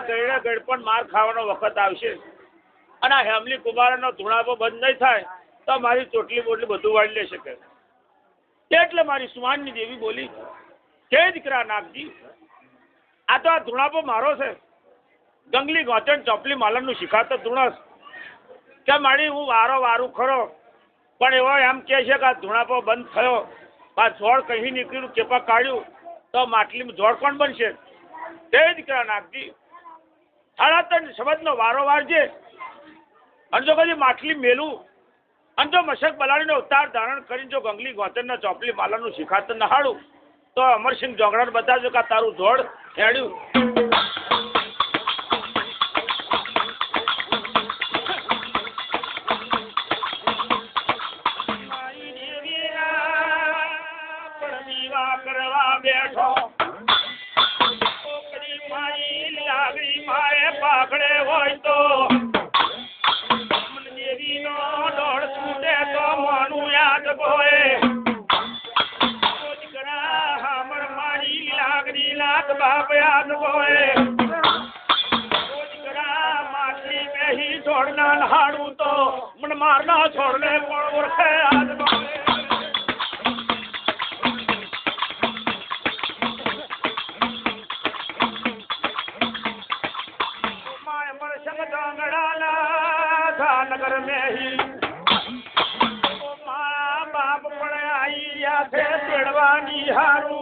ગયડે ગયડ પણ માર ખાવાનો વખત આવશે અને આ હેમલી કુમારનો ધૂણાપો બંધ નહીં થાય તો મારી ચોટલી બોટલી બધું વાળી લેશે કે એટલે મારી સુમાનની દેવી બોલી કે દીકરા નાગજી આ તો આ ધૂણાપો મારો છે ગંગલી ગોચણ ચોપલી માલનનું શિખાતો ધૂણસ કે મારી હું વારું ખરો પણ એવો એમ કહે છે કે આ ધૂણાપો બંધ થયો આ જોડ કહી નીકળ્યું ચેપા કાઢ્યું તો માટલીમાં જોડ કોણ બનશે તે દીકરા નાગજી સાડા 3 શબ્દનો વારો વારજે અને જો કદી માટલી મેલું અને જો મશક બલાડીનો અવતાર ધારણ કરીને જો ગંગલી ગોચરના ચોપલી માલાનું શિખાતર નહાડું તો અમરસિંહ જોગડાને બતાવજો કે તારું ધોળ હેડ્યું કરવા બેઠો પાઘડે હોય તો દેવીનો દોડ છૂટે તો મોનું યાદ ભોય હમર મારી લાગણી લાગ બાપ યાદ ભોય માછલી બેહી છોડના નહાડું તો મન મારના છોડને પણ ઓળખે યાદ ભોય नगर में ही माँ बाप पढ़ाई या थे पेड़वानी हारू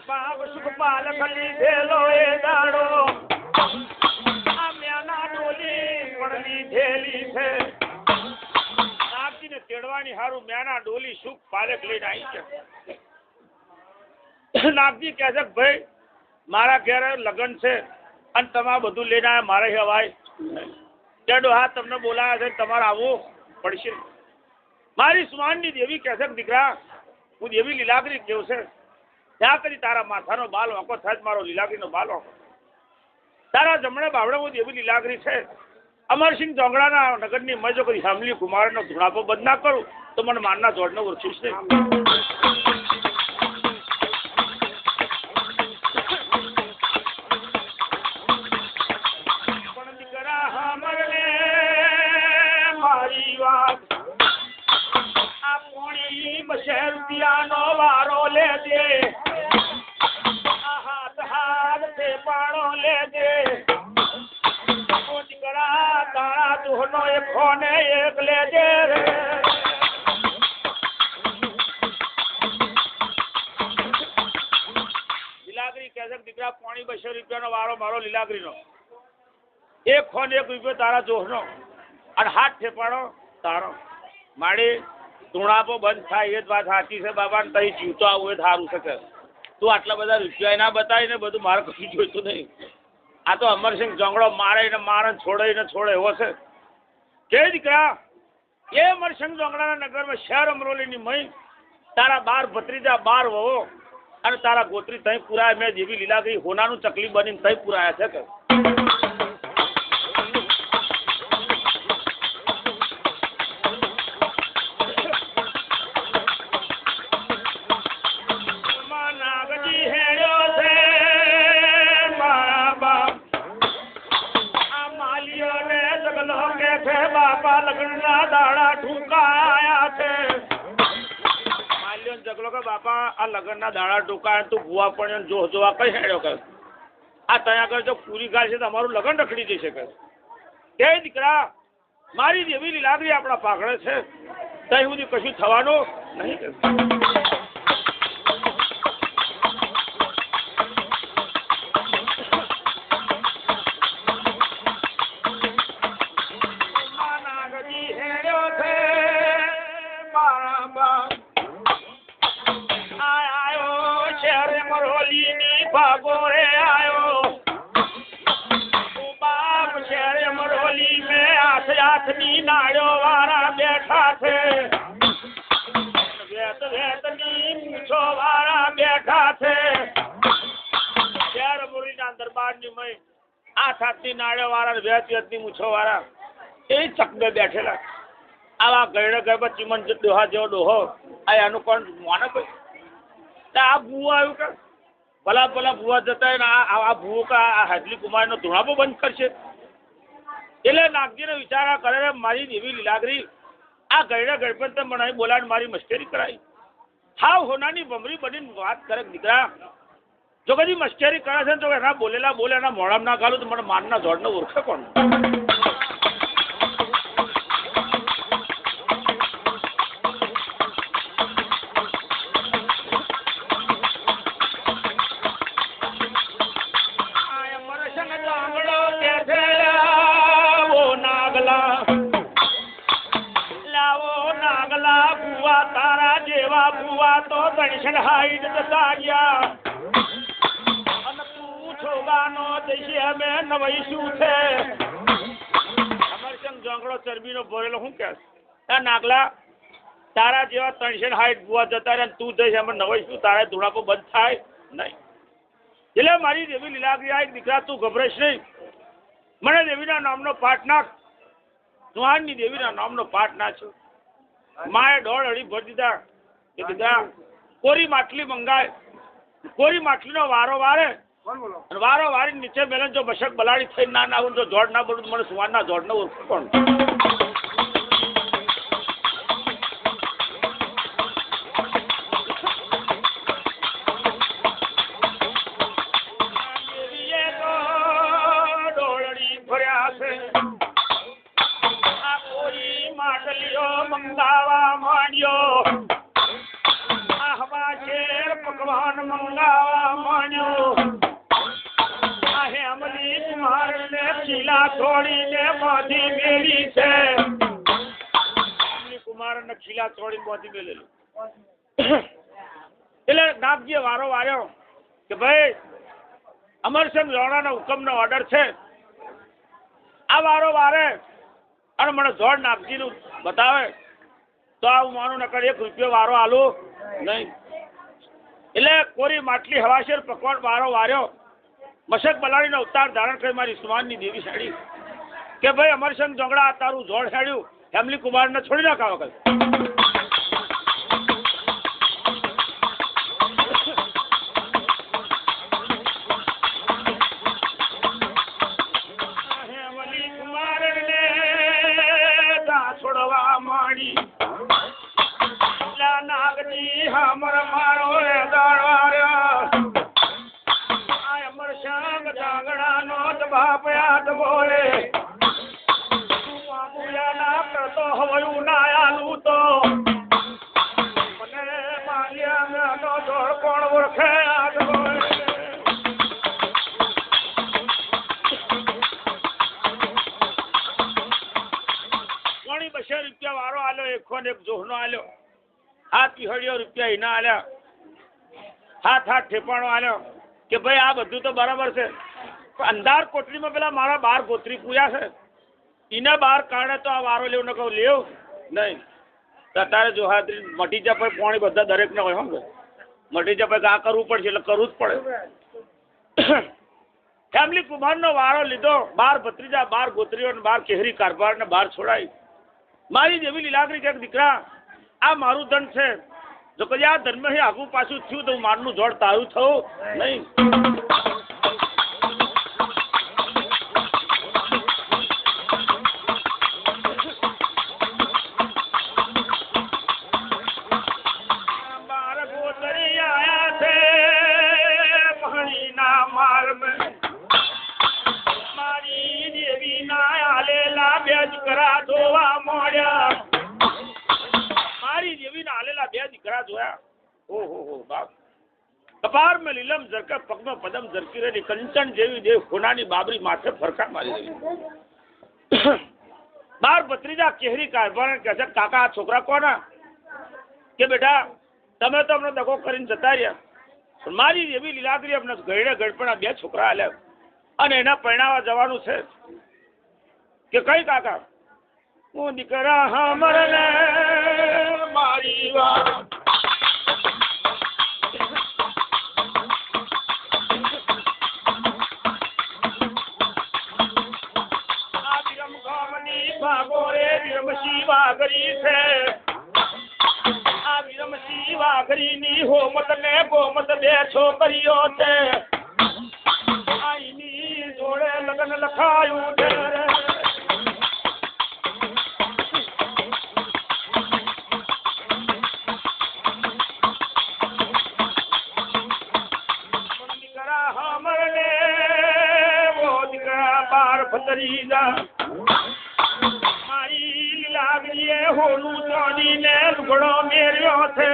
बाप सुखपाल खली धेलो ए दाड़ो म्याना डोली पड़नी धेली थे आपजी ने तेड़वानी हारू म्याना डोली सुख पालक लेने आई છે નાગજી કહે છે ભાઈ મારા ઘરે લગન છે અને તમારે બધું લઈને આવ્યા મારે હવાય ડોહા તમને બોલાયા છે તમારે આવવું પડશે મારી સુમાનની દેવી કહે છે દીકરા હું દેવી લીલાગરી કેવું છે ત્યાં કરી તારા માથાનો બાલ વાંકો થાય મારો લીલાગરીનો બાલ વાંકો તારા જમણે બાવડે હું દેવી લીલાગરી છે અમરસિંહ જોગડાના નગરની મેં જો કદી હેમલી કુમારનો ધૂણાપો બંધ ના કરું તો મને મારના જોડને ઓળખીશ નહીં રૂપિયાનો વારો લેજે હાથ હાથ છે પાણો લેજે દીકરા તારા દુહનો એક ખોને એક લેજે લીલાગરી કહે છે દીકરા 200 રૂપિયાનો વારો મારો લીલાગરીનો એક ખોને 1 રૂપિયો તારા દોહનો અને હાથ ઠેપાડો તારો માડી ધૂણાપો બંધ થાય એ જ વાત સાચી છે બાબા ને તઈ જીવતો આવું એ સારું છે કે તું આટલા બધા રૂપિયા ના બતાવીને બધું મારે કશું જોઈતું નહીં આ તો અમરસિંહ જોગડો મારે ને મારે છોડે એવો છે કે દીકરા એ અમરસિંહ જોગડાના નગરમાં શહેર અમરોલીની મય તારા 12 ભત્રીજા 12 વહો અને તારા ગોત્રી તઈ પુરાય મેં જેવી લીલાગરી હોનાનું ચકલી બનીને તઈ પુરાયા છે કે બાપા લગ્નના દાડા ઠુકાયા છે માલ્યો જગલો કે બાપા આ લગ્નના દાડા ઠુકાયા તું ભૂવા પણ જોવા કઈ હેડ્યો કર આ ત્યાં આગળ જો પૂરી ગાળ છે તો અમારું લગ્ન રખડી જશે કે દીકરા મારી દેવી લીલાગરી આપણા પાઘડે છે ત્યાં સુધી કશું થવાનું નહીં ભાગોરે આયો બાપ શેરે મરોલી મે હાથની નાળ્યો વાળા બેઠા છે વેતની મૂછો વાળા બેઠા છે શેર મુરીના દરબારની મય હાથની નાળ્યો વાળા વેતની મૂછો વાળા એ ચકડે બેઠેલા આવા ગયડે ગરબા ચીમન ડોહા જેવો ડોહો આ એનું કોણ મોને ભાઈ આ બુવા આવ્યું કે ભલા ભલા ભૂવા જતા ને આ ભૂવો આ હાજલી કુમારનો ધૂણાપો બંધ કરશે. એટલે નાગજીને વિચારા કરે મારી દેવી લીલાગરી આ ગયડા ગણપત બનાવી બોલાને મારી મસ્કરી કરાવી. હાવ હોનાની ભમરી બનીને વાત કરે દીકરા જો કદી મસ્કરી કરે છે તો એના બોલેલા બોલે એના મોઢામાં ના ગાલું તો મને મારના જોડને ઓળખે કોણ. તારા જેવા ભુવા તો દર્શન હાઈડ જતા ગયા અને તું છોગાનો જઈશે અમે નવઈશું છે. અમરચંદ જોંગડો ચરબીનો ભરેલો શું કે નાગલા તારા જેવા 360 ભુવા જતા રહ્યા તું જઈશ અમે નવઈશું તારા ધૂણાપો બંધ થાય નહીં. એટલે મારી દેવી લીલાગરી આ દીકરા તું ગભરાઈશ નહીં. મને દેવીના નામનો પાઠ નાખ. સુહાણની દેવીના નામનો પાઠ નાખ્યો. માએ દોડ અડી ભરી દીધા કે દીધા કોરી માટલી મંગાય. કોરી માટલીનો વારો વારે અને વારો વારી નીચે મેલે જો બશક બલાડી થઈ ના આવું તો જોડ ના બોલું મને સુવાનના જોડને ઓળખું કોણ. મંગાવા માંડ્યો આહવા શેર પકવાન મંગાવા માંડ્યો. આ હેમલી કુમારને ખીલા છોડીને બાંધી મેલી છે. હેમલી કુમારને ખીલા છોડીને બાંધી મેલેલું. એટલે નાગજીએ વારો વાર્યો કે ભાઈ અમરચંદ રોણાના હુકમનો ઓર્ડર છે. આ વારો વારે અને મને જોડ નાગજીનું બતાવે તો આ હું માનું નકર 1 રૂપિયો વારો આલો નહીં. એટલે કોરી માટલી હવાશેર પકવાન વારો વાર્યો. મશક બલાડીનો અવતાર ધારણ કરી મારી સુમાનની દેવી સાડી કે ભાઈ અમરચંદ જોંગડા તારું જોડ સાડ્યું હેમલી કુમારને છોડી નાખા વગર. છોડવા માંડી નાગજી હમર મારો અમરચંદ જાંગડાનો બાપ યાદ બોલે ના કરતો હવયું ના આલું તો મને માલ્યા જોડ કોણ ઓળખે યાદ બોલે. રૂપિયા વારો આલ્યો. 101 જોહનો આલ્યો. 7 પીહળીઓ રૂપિયા એના આલ્યા. 7 ઠેપાણો આલ્યો કે ભાઈ આ બધું તો બરાબર છે. અંધાર કોટરીમાં પેલા મારા 12 ગોત્રી પૂર્યા છે એને બહાર કાઢે તો આ વારો લેવું ન કહું લેવ નહીં. તારે જો હાથરી મટી જાય પછી પાણી બધા દરેક ને હોય હો મટી જાય પછી આ કરવું પડશે એટલે કરવું જ પડે. ફેમિલી કુમારનો વારો લીધો. 12 ભત્રીજા 12 ગોત્રીઓ 12 કેહરી કારભાર ને 12 છોડાઈ. મારી દેવી લીલાગરી કે દીકરા આ મારું ધન છે. જો કદી આ ધર્મ આગું પાછું થયું તો મારનું જોડ તારું થયું નહીં. દીકરા જોવા મળ્યા. મારી દેવી ના આલેલા 2 દીકરા જોયા. ઓહો બાપ કપાર में લીલમ ઝરકા પગમાં પદમ ઝરકી રહી કંચન જેવી દેવ ખોનાની બાબરી માથે ફરકા મારી રહી. 12 ભત્રીજા કેહરી કારભાર કહે છે કાકા આ છોકરા કોના કે બેટા તમે તો અમને દગો કરીને જતા રહ્યા. મારી દેવી લીલાગરી અમને ગયડે ગડપણા 2 છોકરા આલ્યા અને એના પરણાવા જવાનું છે કે કઈ કાકા હું દીકરા હમરને મારી વાત આ વિરમ ગામની ભાગોરે વિરમ શિવા ગરી છે. આ આ વિરમસિંહ વાઘરીની હોમત ને ગોમત બે છોકરીઓ છે આઈની જોડે લગ્ન લખાયું છે મારી લાગણીએ હોનું ચોંદીને લુગડો મેર્યો છે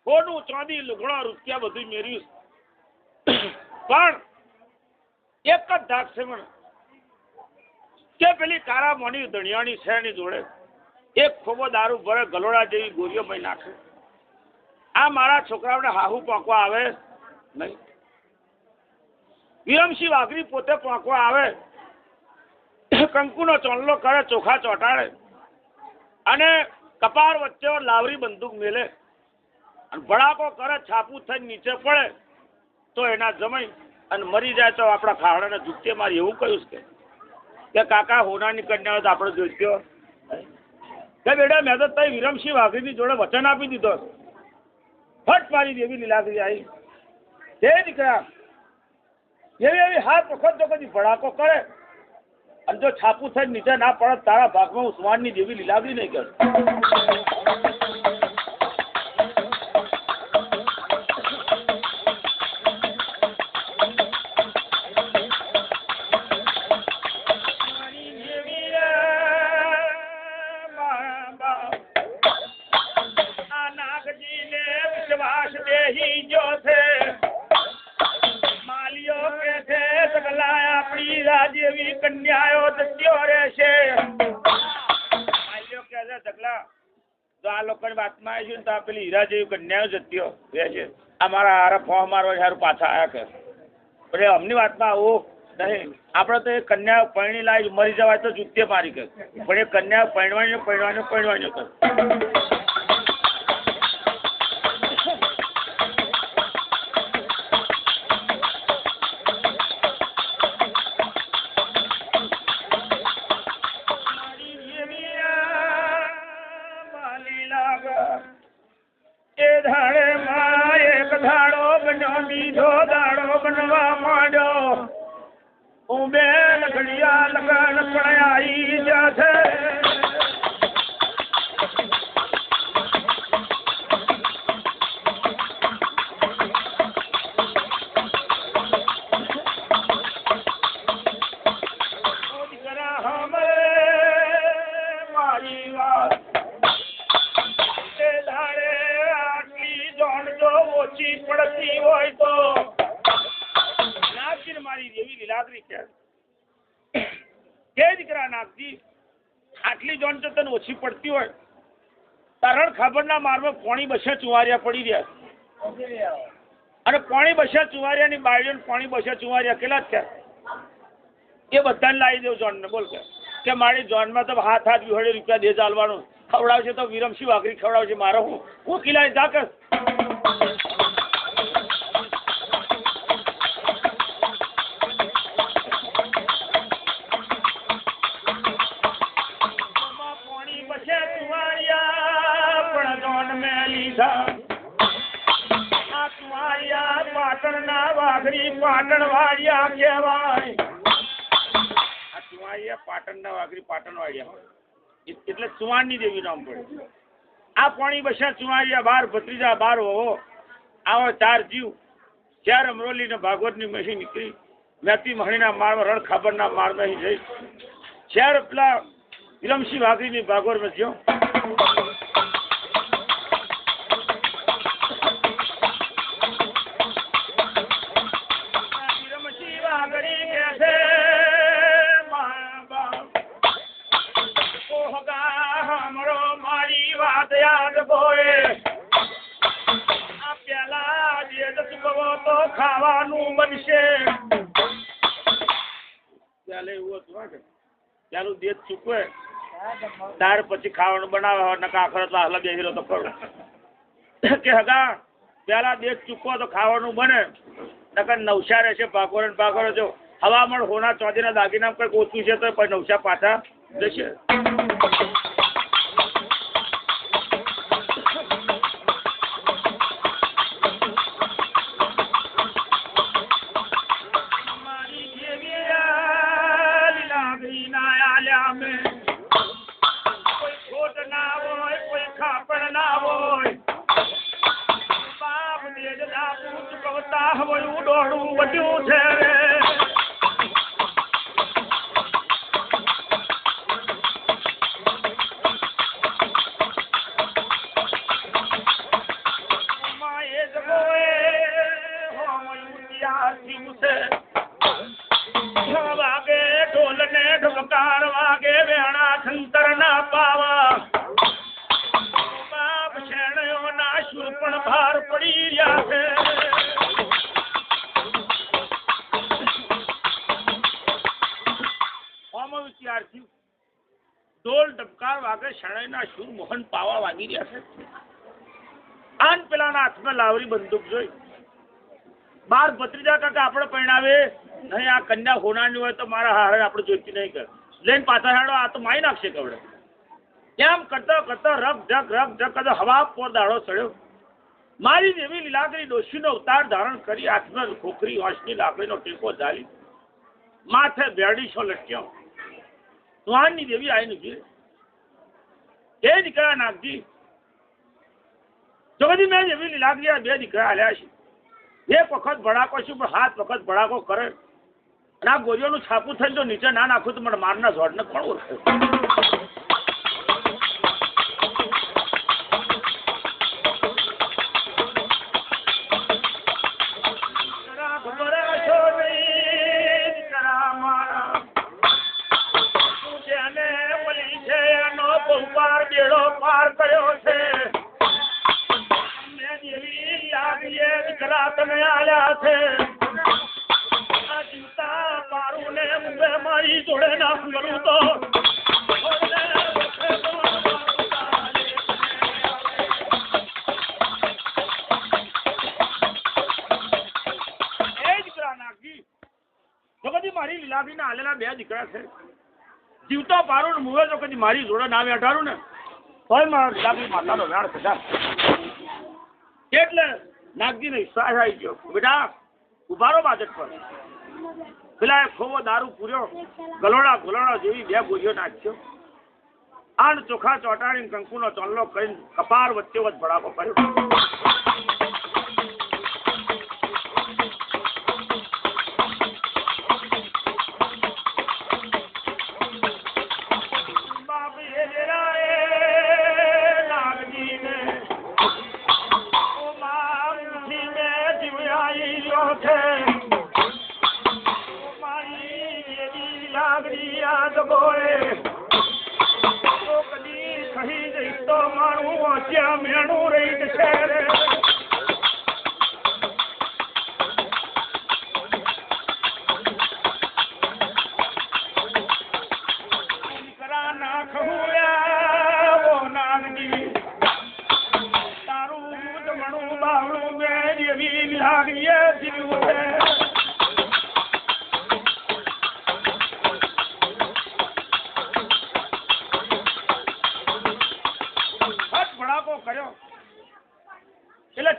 હોનું ચોંદી લુગડો રૂપિયા બધું મેર્યું પણ એક જ ધાક છે મને કે પેલી કારા મોની ધણિયાણી છે એની જોડે એક ખોબો દારૂ ભરે ગલોડા જેવી ગોરીઓ મય નાખે આ મારા છોકરાઓને હાહુ પોંકવા આવે નહીં વિરમસિંહ વાઘરી પોતે પોંકવા આવે કંકુનો ચોંડલો કરે ચોખા ચોંટાડે અને કપાળ વચ્ચે લાવરી બંદૂક મેલે અને ભડાકો કરે છાપું થઈને નીચે પડે તો એના જમાઈ અને મરી જાય તો આપણા ખાવડાને જુત્તે મારી એવું કહ્યું કે કાકા હોનાની કન્યા તો આપણે જોઈત્યો કે બેટા મેં તો તઈ વિરમસિંહ વાઘરીની જોડે વચન આપી દીધો ફટ મારી દેવી લીલાગરી આવી તે દીકરા એવી હાથ વખત તો કદી ભડાકો કરે અને જો છાપું થઈને નીચે ના પડે તારા ભાગમાં ઉસ્માનની જેવી લીલાગરી નહીં કરે આ નાગજીને વિશ્વાસ દેહી જો છે આપણી રાજેવી કન્યાઓ જત્યો રહેશે માલ્યો કે છે ઢગલા તો આ લોકોની વાતમાં આવીશું ને તો પેલી હીરા જેવી કન્યાઓ જત્યો રહેશે આ મારા હારા ફોર્મ મારવા સારું પાછા આવ્યા કે એટલે અમની વાતમાં આવું નહીં આપણે તો એ કન્યા પરણી લાવી મરી જવાય તો જુત્તે મારી કર પણ એ કન્યા પરણવાની કર બીજો દાડો બનવા માંડ્યો હું બેન ઘડિયા લગન પણ આવી જશે મારી વાત ઓછી પડતી હોય તો નાગજી મારી દેવી લીલાગરી કે દીકરા નાગજી આટલી જોન તો તને ઓછી પડતી હોય તારણ ખબરના મારમાં પોણી બસે ચુવારિયા પડી રહ્યા અને પોણી બસે ચુવારિયાની બાયડીને પોણી બસે ચુવારિયા કેટલા જ થયા એ બધાને લાવી દેવું જોનને બોલ કે મારી જોનમાં તો હાથ વિહોળે રૂપિયા દે ચાલવાનું ખવડાવશે તો વિરમસિંહ વાઘરી ખવડાવશે મારો હું કિલ્લાએ જા કર પાટણના વાઘરી પાટણ વાળિયા કહેવાય આ ચુવાડિયા પાટણના વાઘરી પાટણ વાળિયા એટલે ચુવાણની દેવી નામ પડે આ પાણી બસ્યા ચુવાડિયા 12 ભત્રીજા 12 હોવો આવો 4 જીવ 4 અમરોલી ને ભાગવતની મસી નીકળી મેથી મહણીના માળમાં રણ ખાબરના માળમાં જઈ 4 પેલા વિરમસિંહ વાઘરીની ભાગવતમાં જ્યો ખાવાનું બનશે ચાલે એવું હતું ચાલુ દેશ ચૂકવે ત્યાર પછી ખાવાનું બનાવે નકા આખર તો હાલ બેહીરો તો કરું કે હગા પેલા દેશ ચૂકવો તો ખાવાનું બને નકર નવસા રહેશે ભાગોર જો હવામણ હોના ચોધીના દાગીના કઈ ઓછું છે તો નવસા પાછા જશે નામે કોઈ ખોટ ના હોય કોઈ ખાપણ ના હોય બાપ દેજ ના પૂત કવતા હોય ઉડોડું વધ્યું છે રે ઢોલ ડબકાર વાગે શરણાઈના શુર મોહન પાવા વાગી રહ્યા છે આન પેલાના હાથમાં લાવરી બંદૂક જોઈ બાર ભત્રીજા કાકા આપણે પરણાવે નહીં આ કન્યા હોનાની હોય તો મારા હારે આપણે જોઈતી નહીં કર લઈને પાછા હેડો આ તો મારી નાખશે કવડે એમ કરતો કરતો રગ ઝગ કરતો હવા પોર દાડો ચડ્યો મારી જેવી લીલાગરી ડોશીનો અવતાર ધારણ કરી હાથમાં ખોખરી હોશની લાકડીનો ટેકો ઝાલી માથે બેડીશો લટક્યો સુહાનની દેવી આવીને ઉભી એ દીકરા નાગજી જો કદી મેં જેવી લીલાગરી આ બે દીકરા હાલ્યા છે એક વખત ભડાકો છું પણ 7 વખત ભડાકો કરે અને આ ગોરીઓનું છાપું થઈને જો નીચે ના નાખું તો મને મારના ઝોડને કોણ ઓળખે પાર કર્યો છે મેં જેવી લાગીએ દીકરા તમે આલ્યા છે આ ચિંતા પારું ને મુંબે મારી જોડે ના કરું તો એ દીકરા નાગજી તો કદી મારી લીલાબી ના આલેલા 2 દીકરા છે જીવતો પારું ને મુંબે તો કદી મારી જોડે ના બેઠારું ને માતાનો વેણ થતા એટલે નાગજી ને વિશ્વાસ આવી ગયો બેટા ઉભારો બાજટ પર પેલા ખોવો દારૂ પૂર્યો ગલોડા ગોલોડા જેવી 2 ગોળીઓ નાખ્યો આણ ચોખા ચોટાડીને કંકુનો ચોલ્લો કરીને કપાર વચ્ચે વચ્ચે ભડાકો કર્યો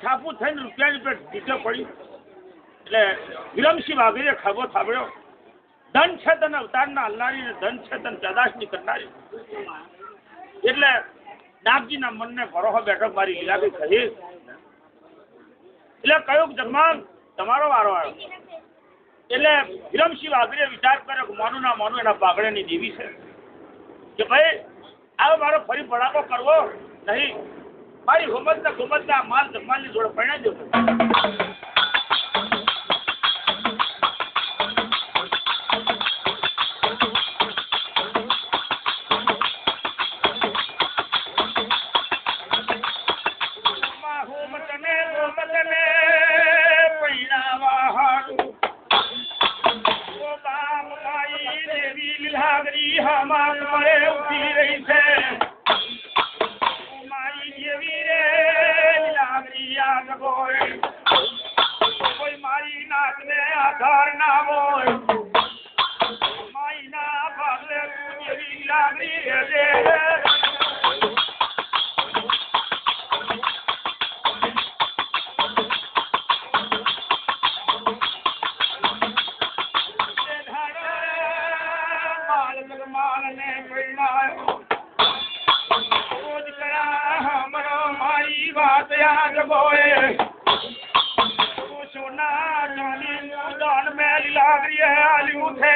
છાપું થઈને રૂપિયાની પેટ ટીચો પડી એટલે વિરમસિંહ વાઘરીએ ખભો થાબડ્યો ધન છે તને અવતારના હલનારી ને ધન છે તને પેદાશની કરનારી એટલે નાગજીના મનને ભરોહો બેઠો મારી લીલાબી કહી એટલે કહ્યું જગમાન તમારો વારો આવ્યો એટલે વિરમસિંહ વાઘરીએ વિચાર કર્યો કે માનું ના માનું એના પાઘડેની દેવી છે કે ભાઈ હવે મારો ફરી ભડાકો કરવો નહીં મારી હુમતના માલ જમાલની જોડે પરણાઈ દો જગમાલને પરિણાયો રોજ કરા મરો મારી વાત યાદ બોએ સોના ચાંદી દાન મેં લાગરી આલ્યું છે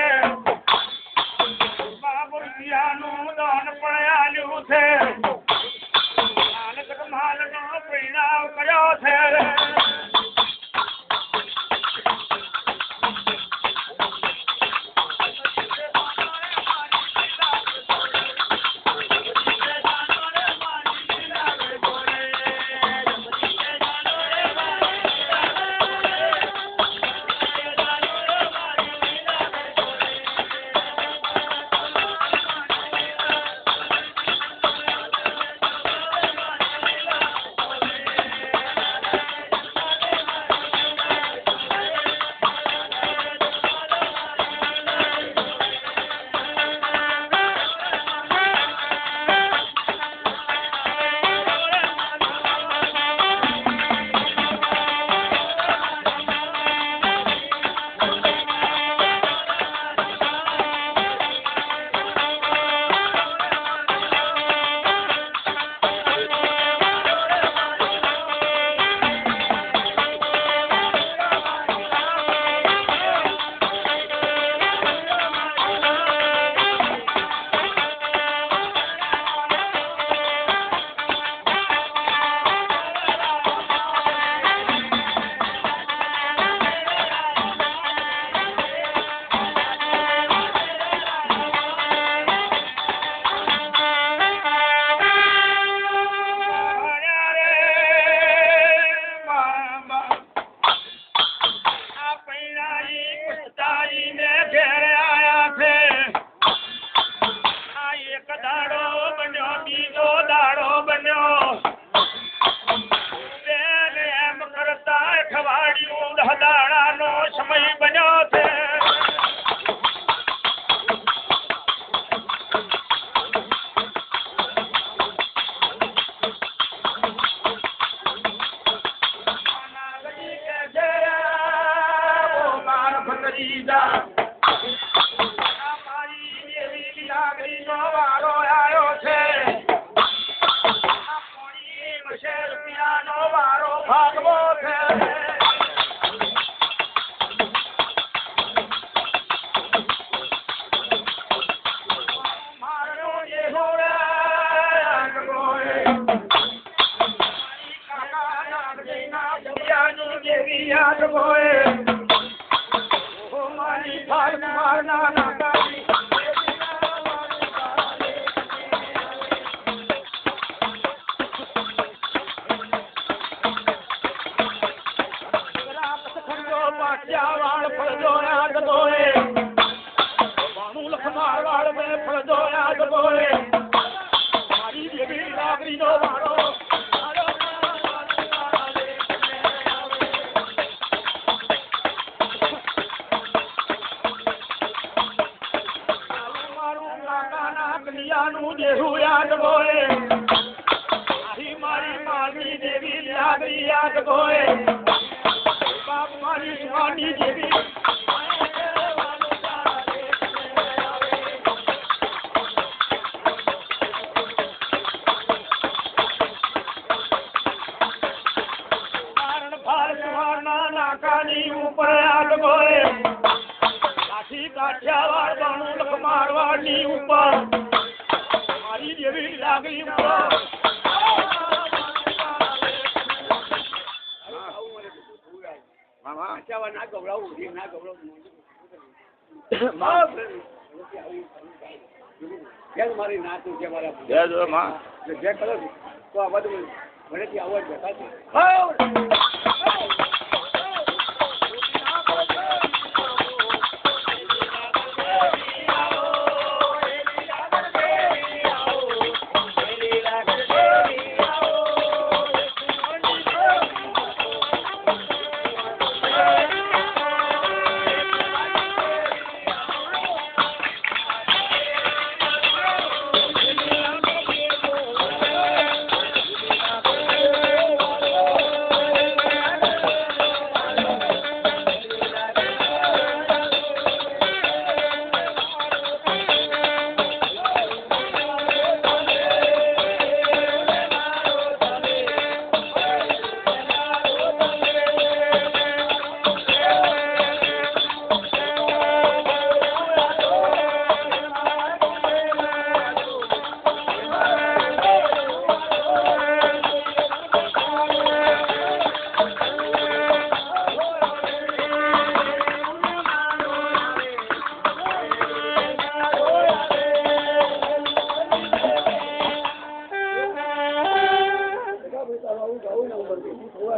બાબુસિયાનું દાન પણ આલ્યું છે જગમાલનો પરિણામ કર્યો છે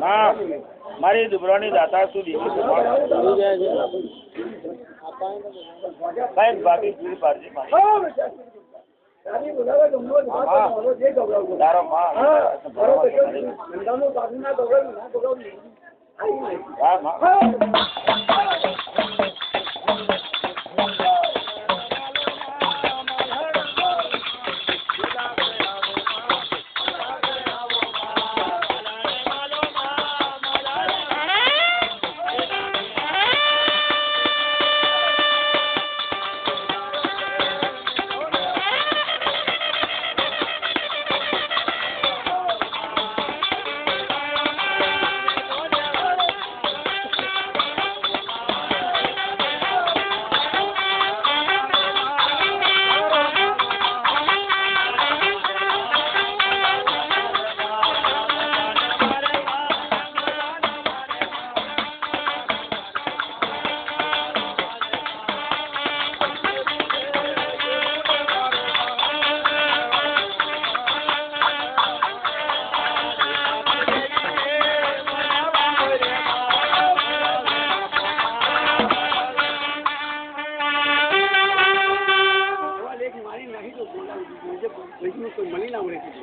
હા મારી દુબરાની દાતા સુધી સાહેબ ભાભી પૂરી પાડજે તારો માં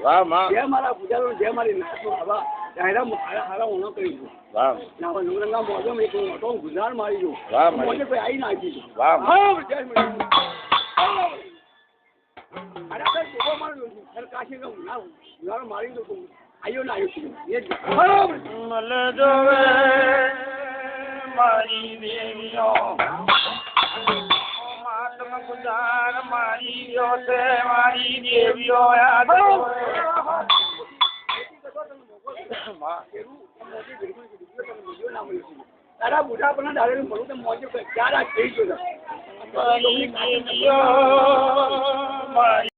વાહ માં જે મારા પૂજારો જે મારી નાચનો હવા ડાયરા હારા ઓનો કરી દઉં વાહ ના નવરંગા મોજો મે કોઈ મોટો ગુજાર મારી દઉં વાહ મને કોઈ આઈ નાખી દઉં વાહ જય મળી અરે તો જોવો મારું સર કાશી નો ના ગુજાર મારી દઉં આયો ના આયો એ મલ જોવે મારી દેવીઓ ગુજાર મારી ગયો છે મારી દેવીઓ યાદ તારા બુઢા પણ દાડે મળું તો મોજે ક્યારે થઈ ગયો